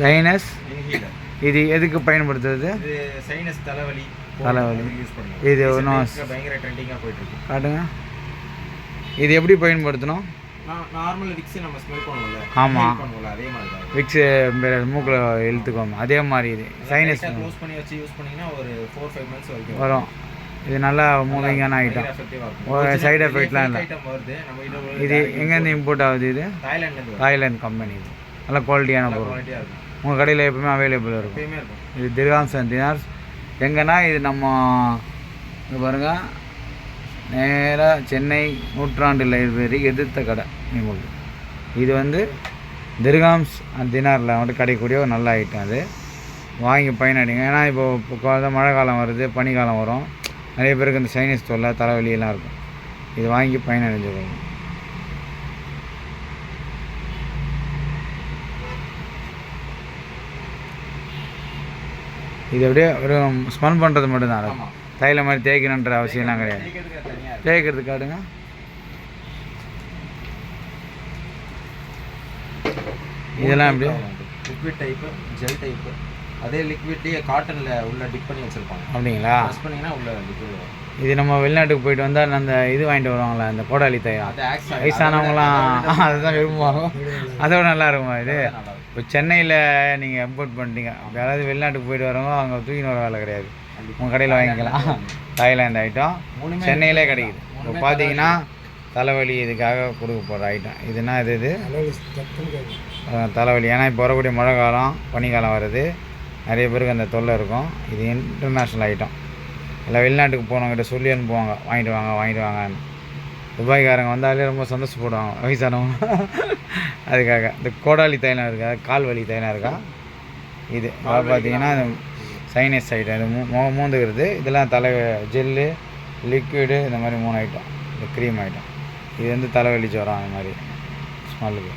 Sinus இது எதுக்கு பயன்படுத்துறது? இது சைனஸ் தலைவலி யூஸ் பண்ணுவோம். இது ஒன்றும் பயங்கர ட்ரெண்டிங்காக போயிட்டுருக்கு. காட்டுங்க. இது எப்படி பயன்படுத்தணும்? நார்மல் விக்ஸ் நம்ம ஸ்மெல் பண்ணுவோம்ல. ஆமாம், பண்ணுவோம்ல அதே மாதிரி தான். விக்ஸு மூக்கில் இழுத்துக்கோங்க அதே மாதிரி. இது சைனஸ் க்ளோஸ் பண்ணி வச்சு யூஸ் பண்ணிங்கன்னா ஒரு 4-5 months வரைக்கும் வரும். இது நல்லா மூவிங்கான ஐட்டம், ஒரு சைடு எஃபெக்ட்லாம் இல்லை. இது எங்கேருந்து இம்போர்ட் ஆகுது? இது தாய்லாந்து கம்பெனி. இது நல்ல குவாலிட்டியான பொருள். உங்கள் கடையில் எப்பவுமே அவைலபிள் இருக்கும். இது திர்ஹாம்ஸ் அண்ட் தினார்ஸ். எங்கன்னா இது நம்ம இது பாருங்கள், நேராக சென்னை நூற்றாண்டு லைப்ரரி எதிர்த்த கடை உங்களுக்கு. இது வந்து திர்ஹாம்ஸ் அண்ட் தினாரில் வந்துட்டு கிடைக்கக்கூடிய ஒரு நல்ல ஐட்டம். அது வாங்கி பயனடைங்க. ஏன்னா இப்போ மழை காலம் வருது, பனிக்காலம் வரும், நிறைய பேருக்கு இந்த சைனஸ் தொல்லை தலைவலியெல்லாம் இருக்கும். இது வாங்கி பயனடைஞ்சுக்கோங்க. இது அப்படியே ஒரு ஸ்மெல் பண்ணுறது மட்டும்தான். தைல மாதிரி தேய்க்கணுன்ற அவசியம்லாம் கிடையாது. தேய்க்கிறதுக்கு காட்டுங்க. இதெல்லாம் எப்படி? Liquid type, gel type. அதே லிக்விட்லேயே காட்டனில் உள்ள டிப் பண்ணி வச்சுருப்பாங்க. அப்படிங்களா? யூஸ் பண்ணிங்கன்னா உள்ள லிக்விட். இது நம்ம வெளிநாட்டுக்கு போயிட்டு வந்தால் அந்த இது வாங்கிட்டு வருவாங்களா, அந்த கோடாலி தைலம், வயசானவங்களாம் அதுதான் விரும்புவாங்க. அதோட நல்லா இருக்குமா இது? இப்போ சென்னையில் நீங்கள் இம்போர்ட் பண்ணிட்டீங்க, யாராவது வெளிநாட்டுக்கு போயிட்டு வரவங்க அவங்க தூக்கின்னு வர வேலை கிடையாது, உங்கள் கடையில் வாங்கிக்கலாம். தாய்லாந்து ஐட்டம் சென்னையிலே கிடைக்குது. இப்போ பார்த்தீங்கன்னா தலைவலி இதுக்காக கொடுக்க போகிற ஐட்டம். இதுனா இது தலைவலி. ஏன்னா இப்போ வரக்கூடிய மழை காலம் பனிக்காலம் வருது, நிறைய பேருக்கு அந்த தொல்லை இருக்கும். இது இன்டர்நேஷ்னல் ஐட்டம். எல்லாம் வெளிநாட்டுக்கு போனவங்ககிட்ட சொல்லி அனுப்புவாங்க, வாங்கிட்டு வாங்கன்னு. துபாய்க்காரங்க வந்தாலே ரொம்ப சந்தோஷப்படுவாங்க வயசானவங்க. அதுக்காக இந்த கோடாலி தைலம் இருக்கா, கால் வலி தைலம் இருக்கா. இது பார்த்தீங்கன்னா சைனஸ் ஐட்டம். இது மூந்துக்கிறது. இதெல்லாம் தலை ஜெல்லு, லிக்விடு, இந்த மாதிரி 3 ஐட்டம். இந்த க்ரீம் ஐட்டம். இது வந்து தலைவலி ஜுரம் அந்த மாதிரி ஸ்மெல்லுக்கு.